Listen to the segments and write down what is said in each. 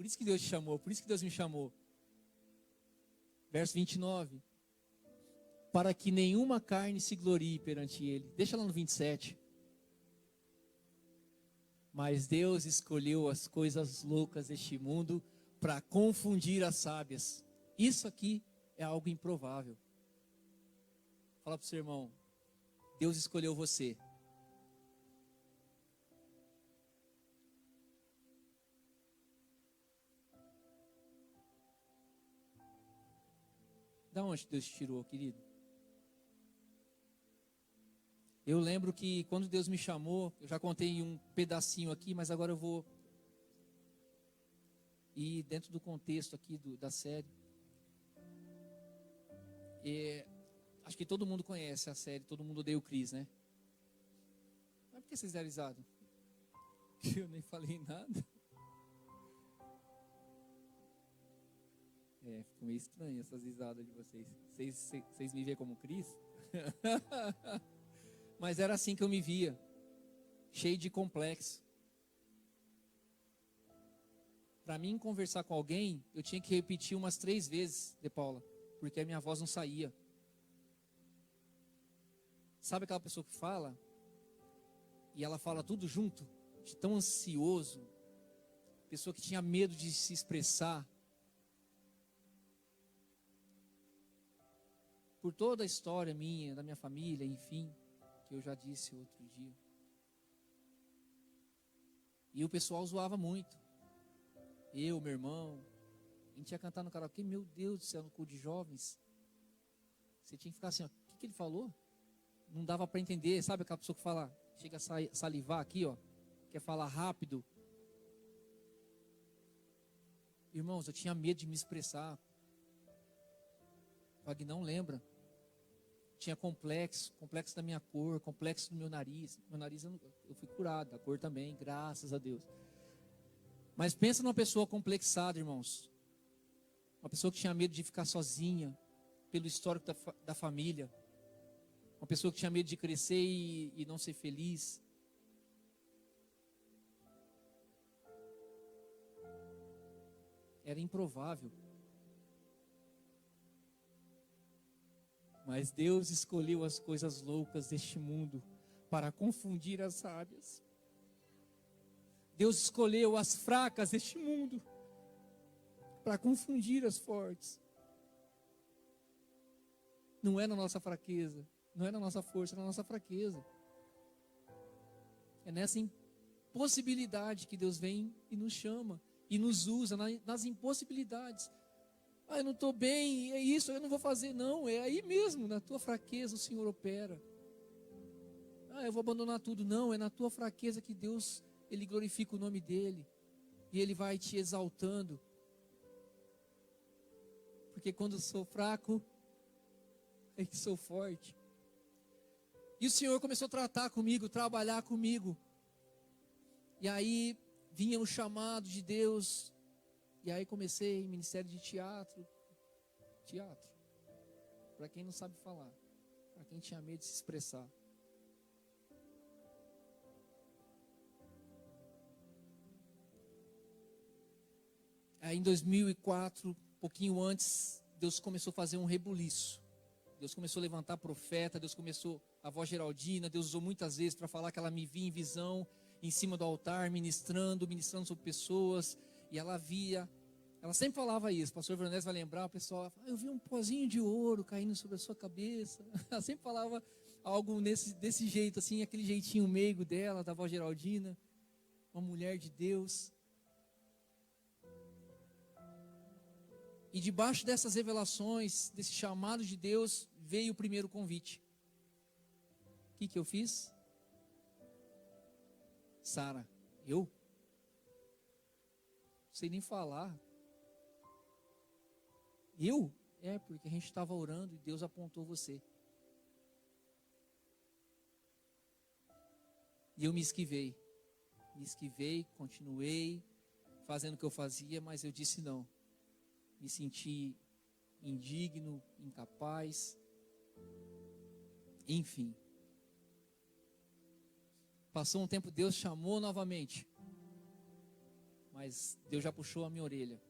Por isso que Deus te chamou, por isso que Deus me chamou. Verso 29. Para que nenhuma carne se glorie perante ele. Deixa lá no 27. Mas Deus escolheu as coisas loucas deste mundo para confundir as sábias. Isso aqui é algo improvável. Fala para o seu irmão, Deus escolheu você. Da onde Deus te tirou, querido? Eu lembro que quando Deus me chamou, eu já contei um pedacinho aqui, mas agora eu vou ir dentro do contexto aqui da série. Acho que todo mundo conhece a série, todo mundo odeia o Chris, né? Mas por que vocês deram risada? Eu nem falei nada. Ficou meio estranho essas risadas de vocês. Vocês me veem como Chris? Mas era assim que eu me via, cheio de complexo. Para mim conversar com alguém, eu tinha que repetir umas 3 vezes, de Paula, porque a minha voz não saía. Sabe aquela pessoa que fala, e ela fala tudo junto, de tão ansioso, pessoa que tinha medo de se expressar. Por toda a história minha, da minha família, enfim, que eu já disse outro dia. E o pessoal zoava muito. Eu, meu irmão, a gente ia cantar no karaokê, meu Deus do céu, no culto de jovens. Você tinha que ficar assim, ó, o que ele falou? Não dava para entender, sabe aquela pessoa que fala, chega a salivar aqui, ó, quer falar rápido. Irmãos, eu tinha medo de me expressar. Vagnão lembra. Tinha complexo da minha cor, complexo do meu nariz. Meu nariz eu fui curado, a cor também, graças a Deus. Mas pensa numa pessoa complexada, irmãos. Uma pessoa que tinha medo de ficar sozinha, pelo histórico da família. Uma pessoa que tinha medo de crescer e não ser feliz. Era improvável. Mas Deus escolheu as coisas loucas deste mundo para confundir as sábias. Deus escolheu as fracas deste mundo para confundir as fortes. Não é na nossa fraqueza, não é na nossa força, é na nossa fraqueza. É nessa impossibilidade que Deus vem e nos chama e nos usa nas impossibilidades. Eu não estou bem, é isso, eu não vou fazer. Não, é aí mesmo, na tua fraqueza o Senhor opera. Eu vou abandonar tudo. Não, é na tua fraqueza que Deus, Ele glorifica o nome dEle. E Ele vai te exaltando. Porque quando sou fraco, é que sou forte. E o Senhor começou a tratar comigo, trabalhar comigo. E aí vinha o chamado de Deus. E aí comecei ministério de teatro. Para quem não sabe falar. Para quem tinha medo de se expressar. Aí em 2004, pouquinho antes, Deus começou a fazer um rebuliço. Deus começou a levantar profeta, Deus começou, a avó Geraldina, Deus usou muitas vezes para falar que ela me via em visão, em cima do altar, ministrando sobre pessoas, e ela via, ela sempre falava isso, o pastor Veronese vai lembrar, o pessoal, eu vi um pozinho de ouro caindo sobre a sua cabeça, ela sempre falava algo desse jeito, assim, aquele jeitinho meigo dela, da avó Geraldina, uma mulher de Deus. E debaixo dessas revelações, desse chamado de Deus, veio o primeiro convite. O que eu fiz? Sara, eu? Não sei nem falar. Eu? Porque a gente estava orando e Deus apontou você. E eu me esquivei. Continuei fazendo o que eu fazia, mas eu disse não. Me senti indigno, incapaz, enfim. Passou um tempo, Deus chamou novamente. mas Deus já puxou a minha orelha.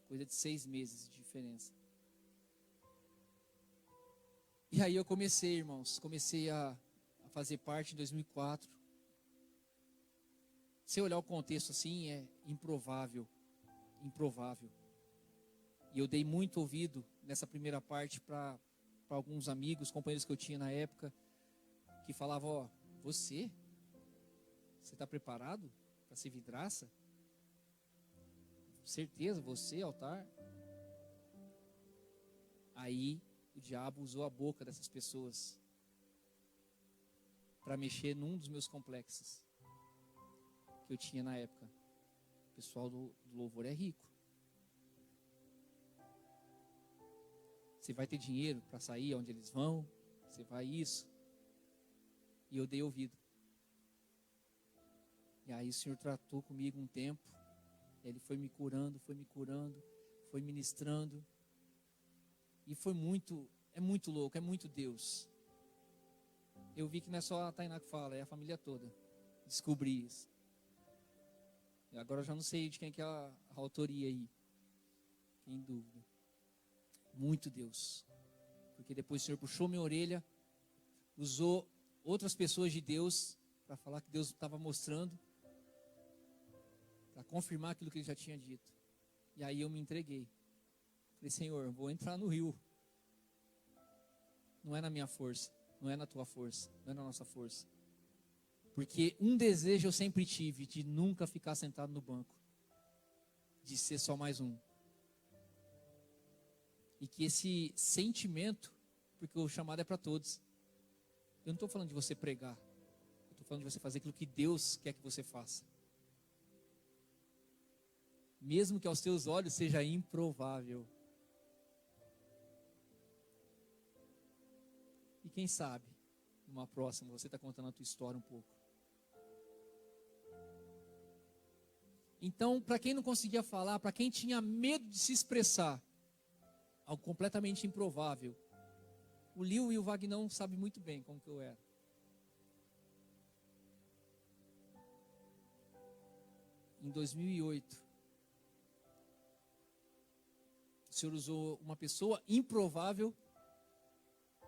Coisa de 6 meses de diferença. E aí eu comecei, irmãos, a fazer parte em 2004. Se olhar o contexto assim, é improvável. E eu dei muito ouvido nessa primeira parte para alguns amigos, companheiros que eu tinha na época, que falavam, ó, você está preparado para ser vidraça? Certeza, você, altar? Aí o diabo usou a boca dessas pessoas para mexer num dos meus complexos que eu tinha na época. O pessoal do louvor é rico. Você vai ter dinheiro para sair onde eles vão? Você vai isso? E eu dei ouvido. E aí o Senhor tratou comigo um tempo. Ele foi me curando, foi ministrando. E é muito louco, é muito Deus. Eu vi que não é só a Tainá que fala, é a família toda. Descobri isso. E agora eu já não sei de quem que é a autoria aí. Fiquei em dúvida. Muito Deus. Porque depois o Senhor puxou minha orelha, usou outras pessoas de Deus para falar que Deus estava mostrando, para confirmar aquilo que Ele já tinha dito. E aí eu me entreguei. Falei, Senhor, eu vou entrar no rio. Não é na minha força, não é na tua força, não é na nossa força. Porque um desejo eu sempre tive, de nunca ficar sentado no banco. De ser só mais um. E que esse sentimento, porque o chamado é para todos. Eu não estou falando de você pregar. Eu estou falando de você fazer aquilo que Deus quer que você faça. Mesmo que aos teus olhos seja improvável. E quem sabe, numa próxima, você está contando a tua história um pouco. Então, para quem não conseguia falar, para quem tinha medo de se expressar, algo completamente improvável. O Liu e o Vagnão sabem muito bem como que eu era. Em 2008, o Senhor usou uma pessoa improvável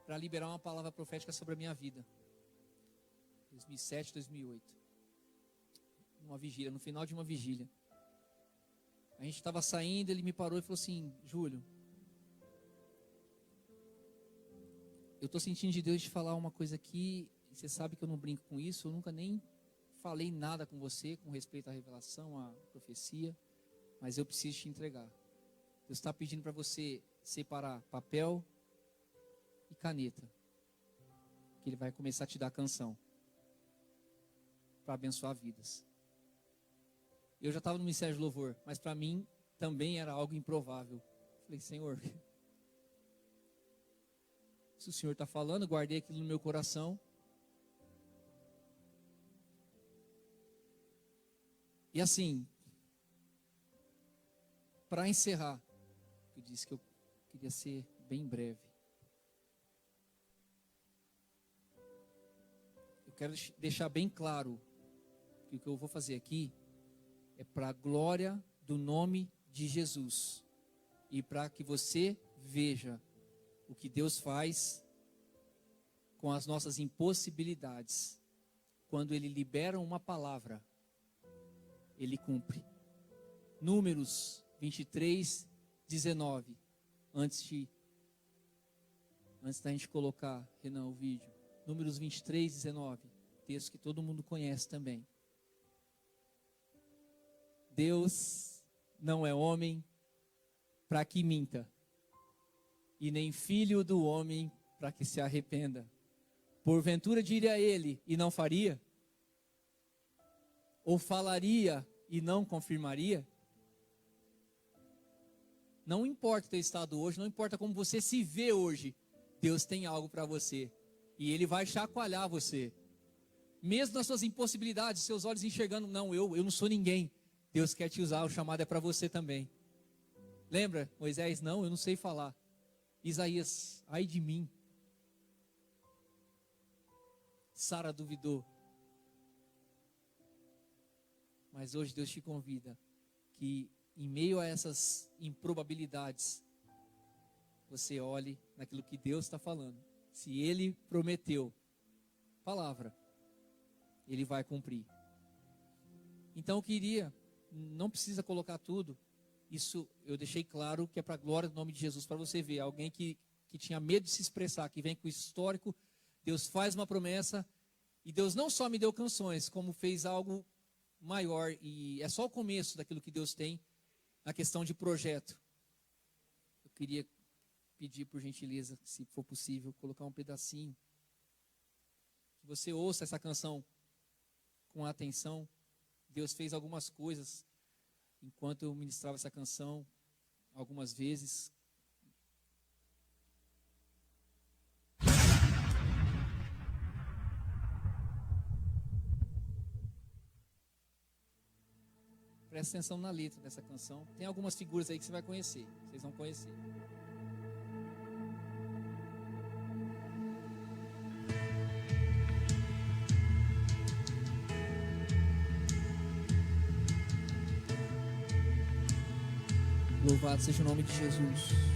para liberar uma palavra profética sobre a minha vida. 2007, 2008. Numa vigília, no final de uma vigília. A gente estava saindo, ele me parou e falou assim, Júlio, eu estou sentindo de Deus te falar uma coisa aqui, e você sabe que eu não brinco com isso, eu nunca nem falei nada com você com respeito à revelação, à profecia, mas eu preciso te entregar. Deus está pedindo para você separar papel e caneta, que Ele vai começar a te dar canção, para abençoar vidas. Eu já estava no Ministério de Louvor, mas para mim também era algo improvável. Falei, Senhor, se o Senhor está falando, guardei aquilo no meu coração. E assim, para encerrar, eu disse que eu queria ser bem breve. Eu quero deixar bem claro que o que eu vou fazer aqui é para a glória do nome de Jesus. E para que você veja o que Deus faz com as nossas impossibilidades. Quando Ele libera uma palavra, Ele cumpre. Números 23, 19. Antes da gente colocar, Renan, o vídeo. Números 23, 19. Texto que todo mundo conhece também. Deus não é homem para que minta, e nem filho do homem para que se arrependa. Porventura diria ele e não faria? Ou falaria e não confirmaria? Não importa o teu estado hoje, não importa como você se vê hoje, Deus tem algo para você. E Ele vai chacoalhar você. Mesmo nas suas impossibilidades, seus olhos enxergando, não, eu não sou ninguém. Deus quer te usar, o chamado é para você também. Lembra, Moisés? Não, eu não sei falar. Isaías, ai de mim. Sara duvidou. Mas hoje Deus te convida que em meio a essas improbabilidades, você olhe naquilo que Deus está falando. Se Ele prometeu palavra, Ele vai cumprir. Então eu queria, não precisa colocar tudo, isso eu deixei claro que é para a glória do nome de Jesus, para você ver, alguém que tinha medo de se expressar, que vem com histórico, Deus faz uma promessa, e Deus não só me deu canções, como fez algo maior, e é só o começo daquilo que Deus tem na questão de projeto. Eu queria pedir por gentileza, se for possível, colocar um pedacinho, que você ouça essa canção com atenção. Deus fez algumas coisas enquanto eu ministrava essa canção, algumas vezes. Presta atenção na letra dessa canção. Tem algumas figuras aí que você vai conhecer, vocês vão conhecer. Louvado seja o nome de Jesus.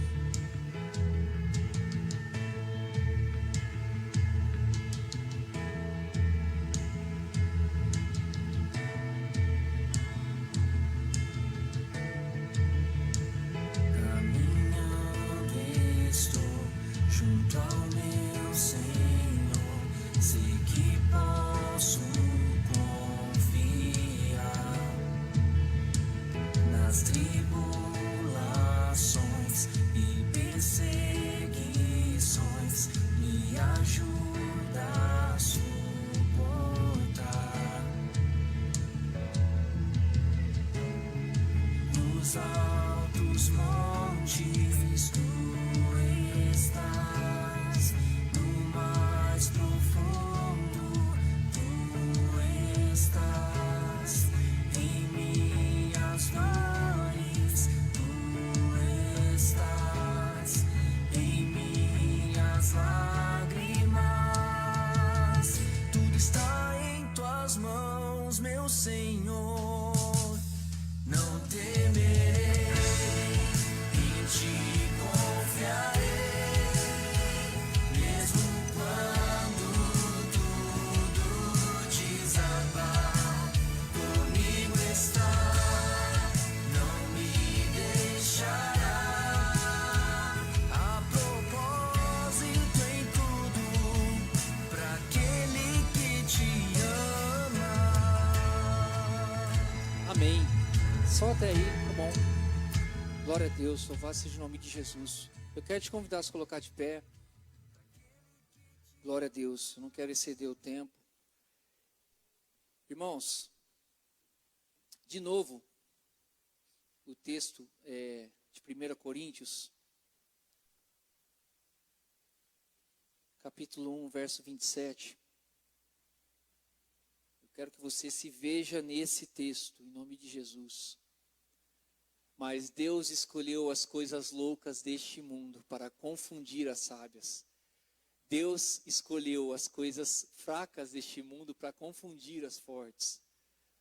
Amém. Só até aí, tá bom. Glória a Deus, louvado seja o nome de Jesus. Eu quero te convidar a se colocar de pé. Glória a Deus, eu não quero exceder o tempo. Irmãos, de novo, o texto de 1 Coríntios, capítulo 1, verso 27. Quero que você se veja nesse texto, em nome de Jesus. Mas Deus escolheu as coisas loucas deste mundo para confundir as sábias. Deus escolheu as coisas fracas deste mundo para confundir as fortes.